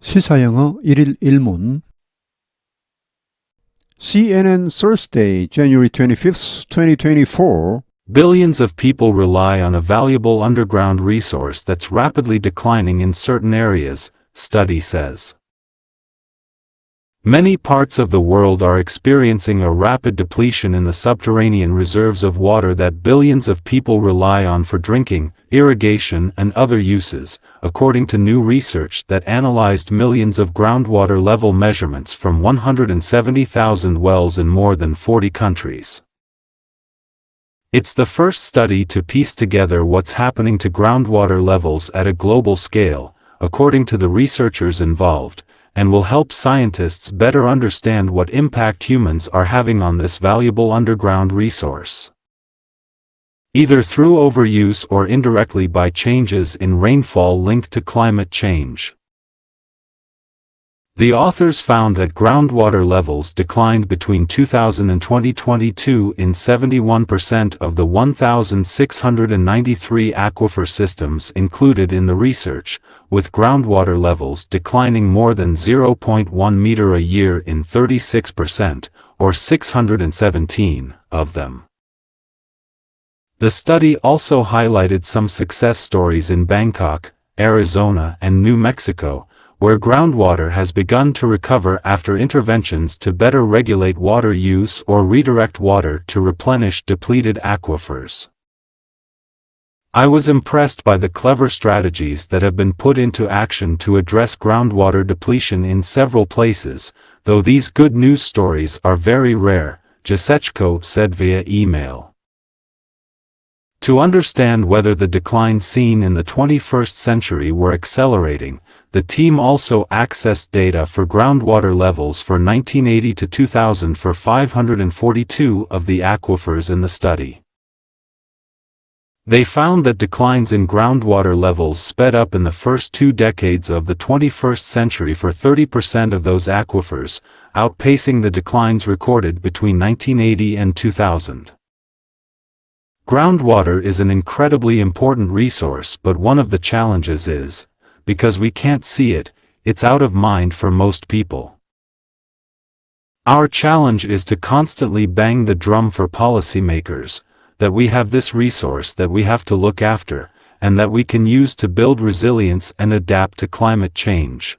시사영어 1일 1문 CNN Thursday, January 25th, 2024 Billions of people rely on a valuable underground resource that's rapidly declining in certain areas, study says. Many parts of the world are experiencing a rapid depletion in the subterranean reserves of water that billions of people rely on for drinking, irrigation, and other uses, according to new research that analyzed millions of groundwater level measurements from 170,000 wells in more than 40 countries. It's the first study to piece together what's happening to groundwater levels at a global scale, according to the researchers involved, and will help scientists better understand what impact humans are having on this valuable underground resource. Either through overuse or indirectly by changes in rainfall linked to climate change. The authors found that groundwater levels declined between 2000 and 2022 in 71% of the 1,693 aquifer systems included in the research, with groundwater levels declining more than 0.1 meter a year in 36%, or 617, of them. The study also highlighted some success stories in Bangkok, Arizona, and New Mexico, where groundwater has begun to recover after interventions to better regulate water use or redirect water to replenish depleted aquifers. I was impressed by the clever strategies that have been put into action to address groundwater depletion in several places, though these good news stories are very rare, Jasechko said via email. To understand whether the declines seen in the 21st century were accelerating, the team also accessed data for groundwater levels for 1980 to 2000 for 542 of the aquifers in the study. They found that declines in groundwater levels sped up in the first 2 decades of the 21st century for 30% of those aquifers, outpacing the declines recorded between 1980 and 2000. Groundwater is an incredibly important resource, but one of the challenges is, because we can't see it, it's out of mind for most people. Our challenge is to constantly bang the drum for policymakers, that we have this resource that we have to look after, and that we can use to build resilience and adapt to climate change.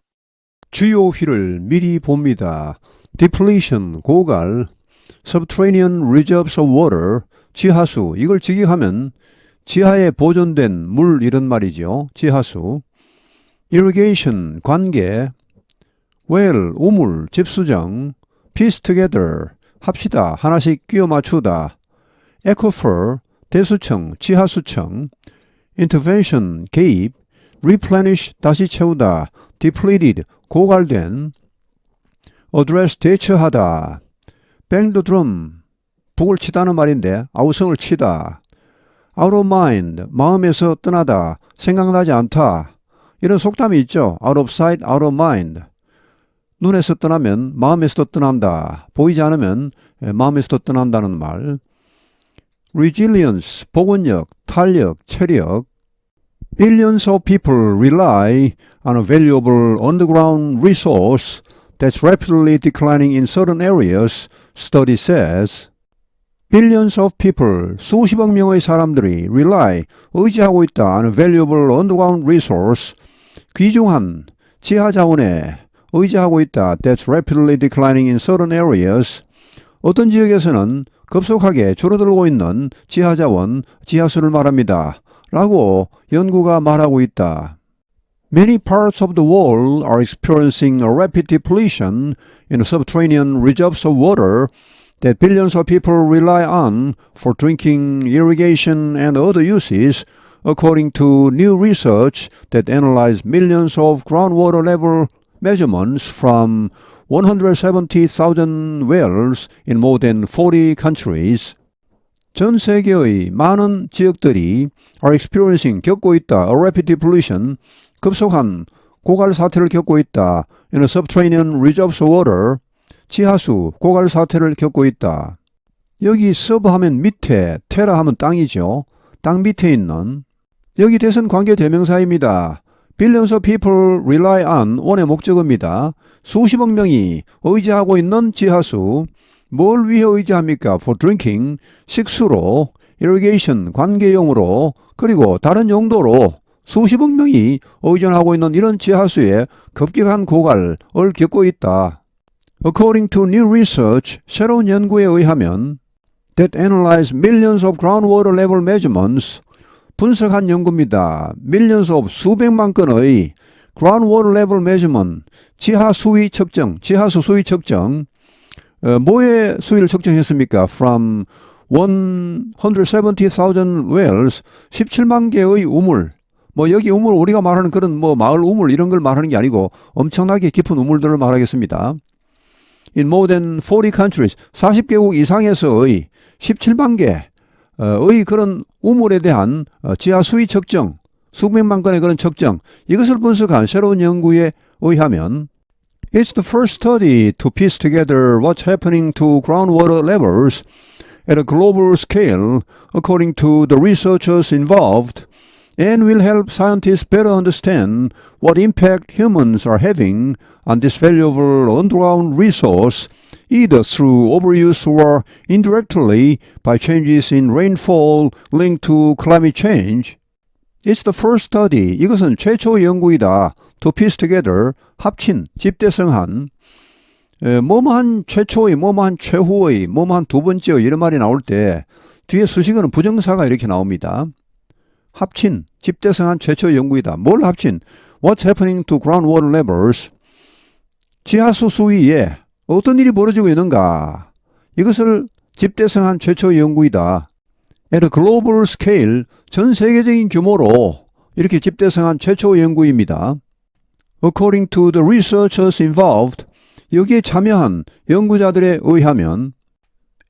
주요 휘를 미리 봅니다. Depletion, 고갈, Subterranean reserves of water, 지하수, 이걸 직역하면 지하에 보존된 물 이런 말이죠. 지하수. Irrigation, 관계, well, 우물, 집수정, piece together, 합시다, 하나씩 끼워 맞추다, aquifer, 대수청, 지하수청, intervention, 개입, replenish, 다시 채우다, depleted, 고갈된, address, 대처하다, bang the drum, 북을 치다는 말인데 아우성을 치다, out of mind, 마음에서 떠나다, 생각나지 않다, 이런 속담이 있죠. out of sight, out of mind. 눈에서 떠나면 마음에서도 떠난다. 보이지 않으면 마음에서도 떠난다는 말. resilience, 복원력, 탄력, 체력. Billions of people rely on a valuable underground resource that's rapidly declining in certain areas, study says. Billions of people, 수십억 명의 사람들이 rely, 의지하고 있다 on a valuable underground resource, 귀중한 지하자원에 의지하고 있다. That's rapidly declining in certain areas. 어떤 지역에서는 급속하게 줄어들고 있는 지하자원, 지하수를 말합니다. 라고 연구가 말하고 있다. Many parts of the world are experiencing a rapid depletion in the subterranean reserves of water that billions of people rely on for drinking, irrigation, and other uses, according to new research that analyzed millions of groundwater level measurements from 170,000 wells in more than 40 countries. 전 세계의 많은 지역들이 are experiencing, 겪고 있다, a rapid depletion, 급속한 고갈 사태를 겪고 있다, in a subterranean reserves of water, 지하수, 고갈 사태를 겪고 있다. 여기 sub 하면 밑에, terra 하면 땅이죠. 땅 밑에 있는. 여기 대선 관계 대명사입니다. Billions of people rely on 원의 목적어입니다. 수십억 명이 의지하고 있는 지하수. 뭘 위해 의지합니까? For drinking, 식수로, irrigation, 관계용으로, 그리고 다른 용도로 수십억 명이 의존하고 있는 이런 지하수에 급격한 고갈을 겪고 있다. According to new research, 새로운 연구에 의하면 that analyze millions of groundwater level measurements, 분석한 연구입니다. millions of 수백만 건의 groundwater level measurement, 지하수 수위 측정, 뭐의 수위를 측정했습니까? From 170,000 wells, 17만 개의 우물. 여기 우물 우리가 말하는 그런 마을 우물 이런 걸 말하는 게 아니고 엄청나게 깊은 우물들을 말하겠습니다. In more than 40 countries, 40개국 이상에서의 17만 개의 그런 우물에 대한 지하 수위 측정, 수백만 건의 그런 측정, 이것을 분석한 새로운 연구에 의하면 It's the first study to piece together what's happening to groundwater levels at a global scale according to the researchers involved and will help scientists better understand what impact humans are having on this valuable underground resource either through overuse or indirectly by changes in rainfall linked to climate change. It's the first study. 이것은 최초의 연구이다. To piece together, 합친, 집대성한, 뭐뭐한 최초의, 뭐뭐한 최후의, 뭐뭐한 두 번째의 이런 말이 나올 때 뒤에 수식어는 부정사가 이렇게 나옵니다. 합친, 집대성한 최초의 연구이다. 뭘 합친? What's happening to groundwater levels? 지하수 수위에 어떤 일이 벌어지고 있는가? 이것을 집대성한 최초의 연구이다. At a global scale, 전 세계적인 규모로 이렇게 집대성한 최초의 연구입니다. According to the researchers involved, 여기에 참여한 연구자들에 의하면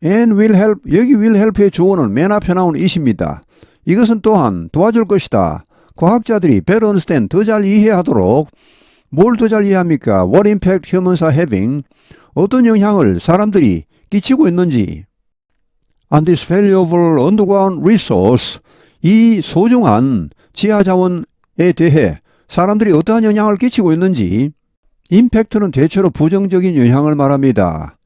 and will help, 여기 will help의 주어는 맨 앞에 나온 it입니다. 이것은 또한 도와줄 것이다. 과학자들이 better understand, 더 잘 이해하도록 뭘 더 잘 이해합니까? What impact humans are having, 어떤 영향을 사람들이 끼치고 있는지 on this valuable underground resource, 이 소중한 지하자원에 대해 사람들이 어떠한 영향을 끼치고 있는지. 임팩트는 대체로 부정적인 영향을 말합니다.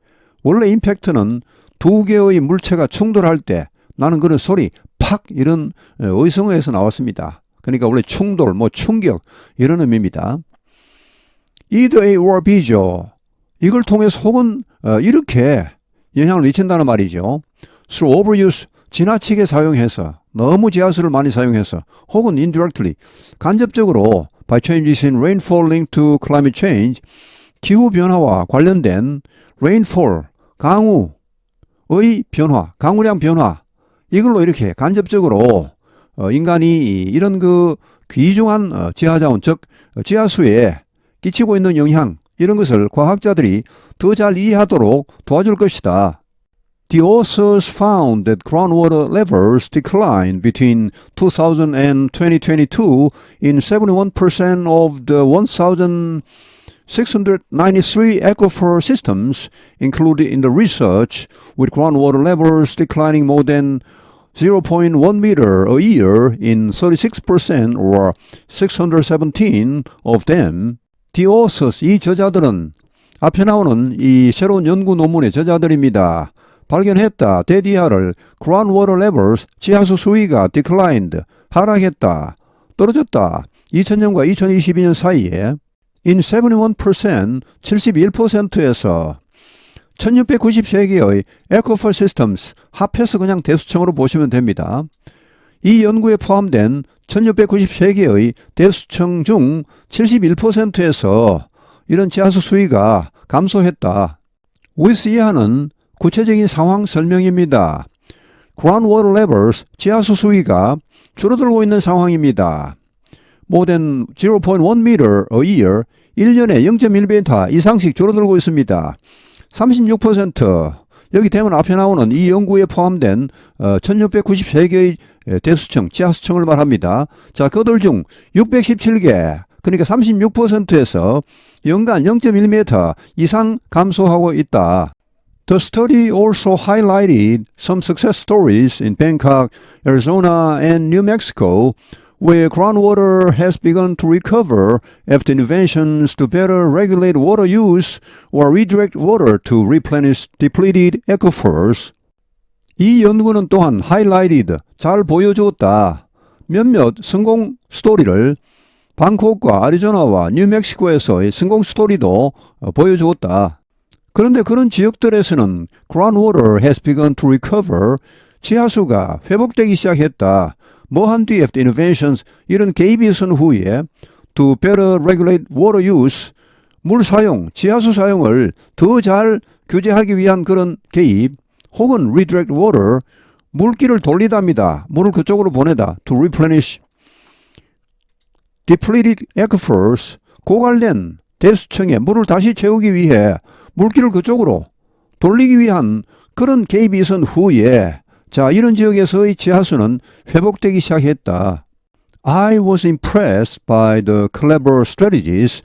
원래 임팩트는 두 개의 물체가 충돌할 때 나는 그런 소리 팍 이런 의성어에서 나왔습니다. 그러니까 원래 충돌, 충격 이런 의미입니다. Either A or B죠. 이걸 통해서 혹은 이렇게 영향을 미친다는 말이죠. Through overuse, 지나치게 사용해서, 너무 지하수를 많이 사용해서, 혹은 indirectly, 간접적으로 by changes in rainfall linked to climate change, 기후변화와 관련된 rainfall, 강우의 변화, 강우량 변화, 이걸로 이렇게 간접적으로 인간이 이런 귀중한 지하자원, 즉 지하수에 끼치고 있는 영향, 이런 것을 과학자들이 더 잘 이해하도록 도와줄 것이다. The authors found that groundwater levels declined between 2000 and 2022 in 71% of the 1,693 aquifer systems included in the research, with groundwater levels declining more than 0.1 meter a year in 36% or 617 of them. The authors, 이 저자들은 앞에 나오는 이 새로운 연구 논문의 저자들입니다. 발견했다. 데디아를 groundwater levels, 지하수 수위가 declined, 하락했다. 떨어졌다. 2000년과 2022년 사이에 in 71%, 71%에서 1693개의 aquifer systems, 합해서 그냥 대수청으로 보시면 됩니다. 이 연구에 포함된 1693개의 대수청 중 71%에서 이런 지하수 수위가 감소했다. with 이하는 구체적인 상황 설명입니다. groundwater levels, 지하수 수위가 줄어들고 있는 상황입니다. More than 0.1 meter a year, 1년에 0.1m 이상씩 줄어들고 있습니다. 36%, 여기 대문 앞에 나오는 이 연구에 포함된 1693개의 대수청, 지하수청을 말합니다. 자, 그들 중 617개, 그러니까 36%에서 연간 0.1m 이상 감소하고 있다. The study also highlighted some success stories in Bangkok, Arizona, and New Mexico, where groundwater has begun to recover after inventions to better regulate water use or redirect water to replenish depleted aquifers. 이 연구는 또한 highlighted, 잘 보여주었다. 몇몇 성공 스토리를 방콕과 아리조나와 뉴멕시코에서의 성공 스토리도 보여주었다. 그런데 그런 지역들에서는 groundwater has begun to recover, 지하수가 회복되기 시작했다. 뭐한 뒤에 after interventions, 이런 개입이 있은 후에 to better regulate water use, 물 사용, 지하수 사용을 더 잘 규제하기 위한 그런 개입, 혹은 redirect water, 물길을 돌리답니다. 물을 그쪽으로 보내다. to replenish depleted aquifers, 고갈된 대수청에 물을 다시 채우기 위해 물길을 그쪽으로 돌리기 위한 그런 개입이 있은 후에 자, 이런 지역에서의 지하수는 회복되기 시작했다. I was impressed by the clever strategies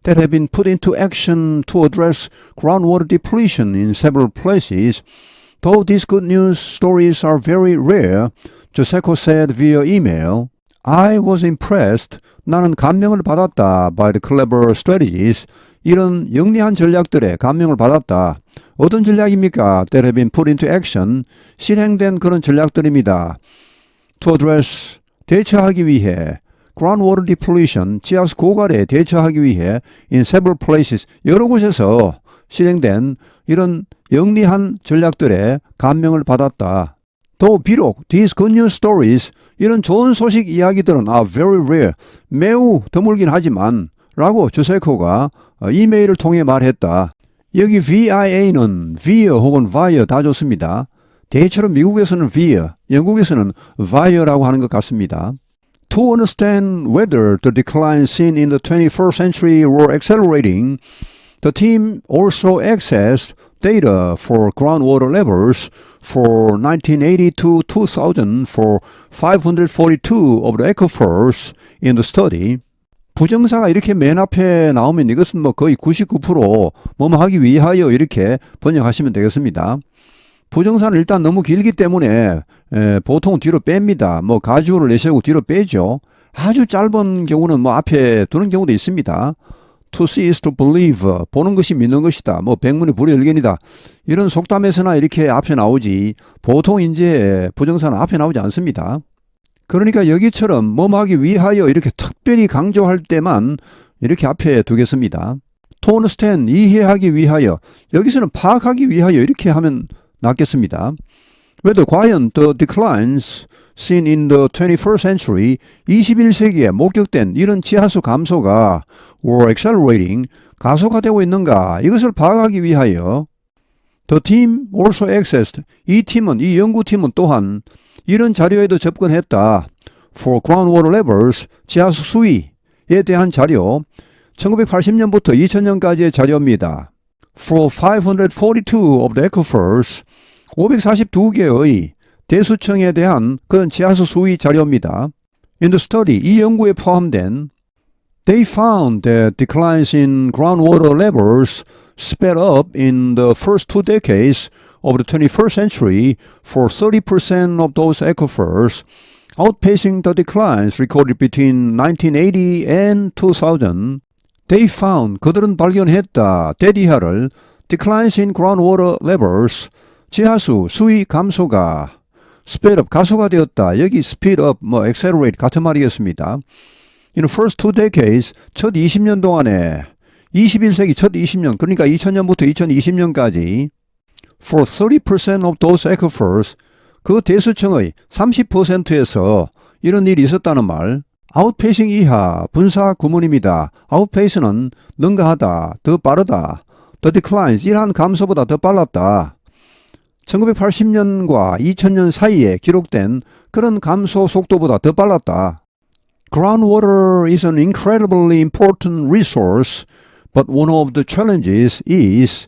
that have been put into action to address groundwater depletion in several places. Though these good news stories are very rare, Joseko said via email, I was impressed. 나는 감명을 받았다. By the clever strategies. 이런 영리한 전략들에 감명을 받았다. 어떤 전략입니까? That have been put into action. 실행된 그런 전략들입니다. To address. 대처하기 위해. groundwater depletion. 지하수 고갈에 대처하기 위해 in several places. 여러 곳에서 실행된 이런 영리한 전략들에 감명을 받았다. 또 비록 these good news stories, 이런 좋은 소식 이야기들은 are very rare, 매우 드물긴 하지만 라고 조세코가 이메일을 통해 말했다. 여기 VIA는 via 혹은 via 다 좋습니다. 대체로 미국에서는 via, 영국에서는 via라고 하는 것 같습니다. To understand whether the decline seen in the 21st century were accelerating, the team also accessed data for groundwater levels for 1980 to 2000 for 542 of the aquifers in the study. 부정사가 이렇게 맨 앞에 나오면 이것은 뭐 거의 99% 뭐뭐 하기 위하여 이렇게 번역하시면 되겠습니다. 부정사는 일단 너무 길기 때문에 보통 뒤로 뺍니다. 뭐 가주어를 내세우고 뒤로 빼죠. 아주 짧은 경우는 뭐 앞에 두는 경우도 있습니다. To see is to believe. 보는 것이 믿는 것이다. 뭐 백문이 불여일견이다. 이런 속담에서나 이렇게 앞에 나오지 보통 이제 부정사는 앞에 나오지 않습니다. 그러니까 여기처럼 뭐하기 위하여 이렇게 특별히 강조할 때만 이렇게 앞에 두겠습니다. To understand, 이해하기 위하여. 여기서는 파악하기 위하여 이렇게 하면 낫겠습니다. whether 과연 the declines seen in the 21st century, 21세기에 목격된 이런 지하수 감소가 were accelerating, 가속화되고 있는가, 이것을 파악하기 위하여 the team also accessed, 이 연구팀은 또한 이런 자료에도 접근했다. for groundwater levels, 지하수 수위에 대한 자료, 1980년부터 2000년까지의 자료입니다. For 542 of the aquifers, 542개의 대수청에 대한 그런 지하수 수위 자료입니다. In the study, 이 연구에 포함된 They found that declines in groundwater levels sped up in the first 2 decades of the 21st century for 30% of those aquifers, outpacing the declines recorded between 1980 and 2000. They found, 그들은 발견했다, 대디하를 declines in groundwater levels, 지하수 수위 감소가 speed up, 가속화되었다. 여기 speed up, accelerate 같은 말이겠습니다. In the first 2 decades, 첫 20년 동안에 21세기 첫 20년, 그러니까 2000년부터 2020년까지 for 30% of those aquifers, 그 대수청의 30%에서 이런 일이 있었다는 말. outpacing 이하, 분사 구문입니다. outpace는 능가하다, 더 빠르다. the declines, 이러한 감소보다 더 빨랐다. 1980년과 2000년 사이에 기록된 그런 감소 속도보다 더 빨랐다. Groundwater is an incredibly important resource, but one of the challenges is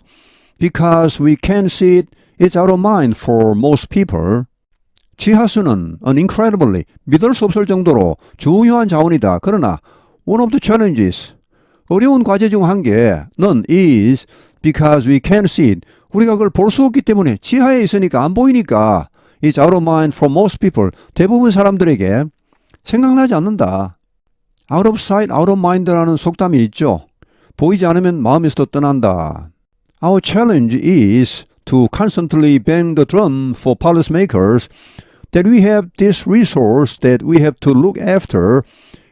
because we can't see it, it's out of mind for most people. 지하수는 an incredibly, 믿을 수 없을 정도로 중요한 자원이다. 그러나 one of the challenges, 어려운 과제 중 한 개는 is because we can't see it. 우리가 그걸 볼 수 없기 때문에 지하에 있으니까 안 보이니까 it's out of mind for most people. 대부분 사람들에게 생각나지 않는다. out of sight, out of mind라는 속담이 있죠. 보이지 않으면 마음에서도 떠난다. Our challenge is to constantly bang the drum for policymakers that we have this resource that we have to look after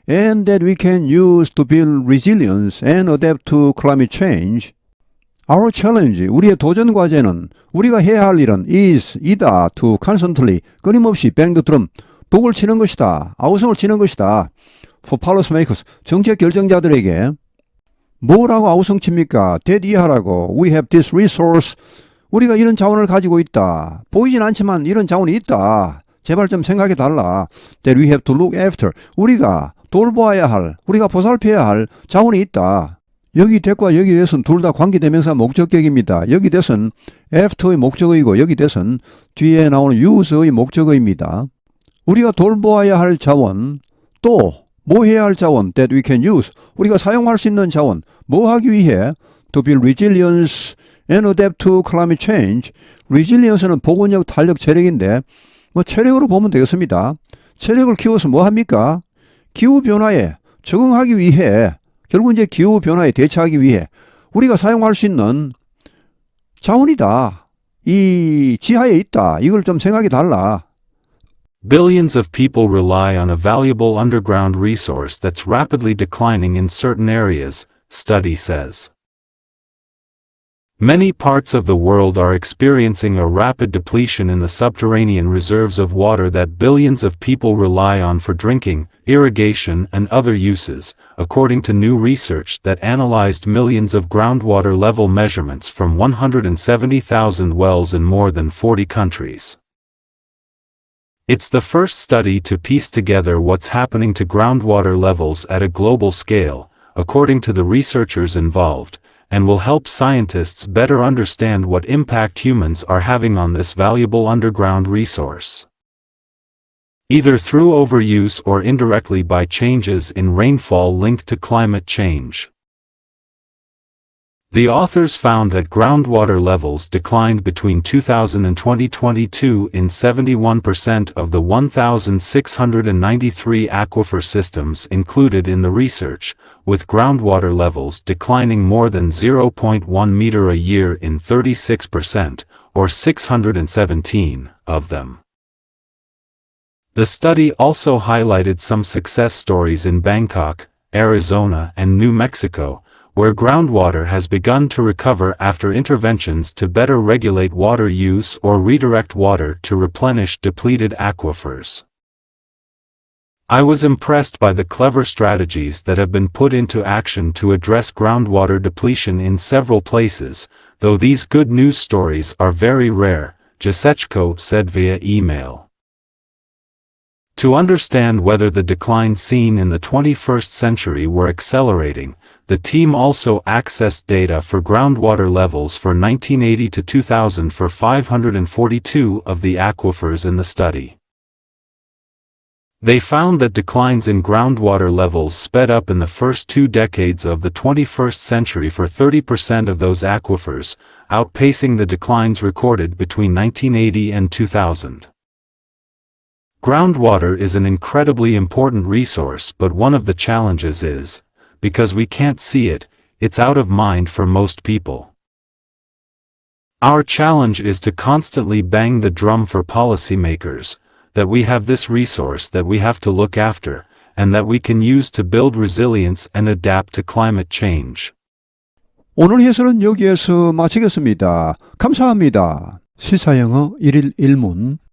and that we can use to build resilience and adapt to climate change. Our challenge, 우리의 도전 과제는 우리가 해야 할 일은 이다 to constantly, 끊임없이 bang the drum, 북을 치는 것이다. 아우성을 치는 것이다. For policymakers, 정책 결정자들에게 뭐라고 아우성칩니까? that 이하라고. We have this resource. 우리가 이런 자원을 가지고 있다. 보이진 않지만 이런 자원이 있다. 제발 좀 생각해 달라. That we have to look after. 우리가 돌보아야 할, 우리가 보살펴야 할 자원이 있다. 여기 that과 여기 that은 둘 다 관계대명사 목적격입니다. 여기 that은 after의 목적어이고 여기 that은 뒤에 나오는 use의 목적어입니다. 우리가 돌보아야 할 자원, 또 뭐 해야 할 자원, that we can use. 우리가 사용할 수 있는 자원, 뭐 하기 위해? To build resilience and adapt to climate change. resilience는 복원력, 탄력, 체력인데 뭐 체력으로 보면 되겠습니다. 체력을 키워서 뭐 합니까? 기후변화에 적응하기 위해, 결국 이제 기후변화에 대처하기 위해 우리가 사용할 수 있는 자원이다. 이 지하에 있다. 이걸 좀 생각해 달라. Billions of people rely on a valuable underground resource that's rapidly declining in certain areas, study says. Many parts of the world are experiencing a rapid depletion in the subterranean reserves of water that billions of people rely on for drinking, irrigation, and other uses, according to new research that analyzed millions of groundwater level measurements from 170,000 wells in more than 40 countries. It's the first study to piece together what's happening to groundwater levels at a global scale, according to the researchers involved, and will help scientists better understand what impact humans are having on this valuable underground resource. Either through overuse or indirectly by changes in rainfall linked to climate change. The authors found that groundwater levels declined between 2000 and 2022 in 71% of the 1,693 aquifer systems included in the research, with groundwater levels declining more than 0.1 meter a year in 36%, or 617, of them. The study also highlighted some success stories in Bangkok, Arizona, and New Mexico, where groundwater has begun to recover after interventions to better regulate water use or redirect water to replenish depleted aquifers. I was impressed by the clever strategies that have been put into action to address groundwater depletion in several places, though these good news stories are very rare, Jasechko said via email. To understand whether the declines seen in the 21st century were accelerating, the team also accessed data for groundwater levels for 1980 to 2000 for 542 of the aquifers in the study. They found that declines in groundwater levels sped up in the first 2 decades of the 21st century for 30% of those aquifers, outpacing the declines recorded between 1980 and 2000. Groundwater is an incredibly important resource, but one of the challenges is, because we can't see it, it's out of mind for most people. Our challenge is to constantly bang the drum for policymakers, that we have this resource that we have to look after, and that we can use to build resilience and adapt to climate change. 오늘 해설은 여기에서 마치겠습니다. 감사합니다. 시사영어 1일 1문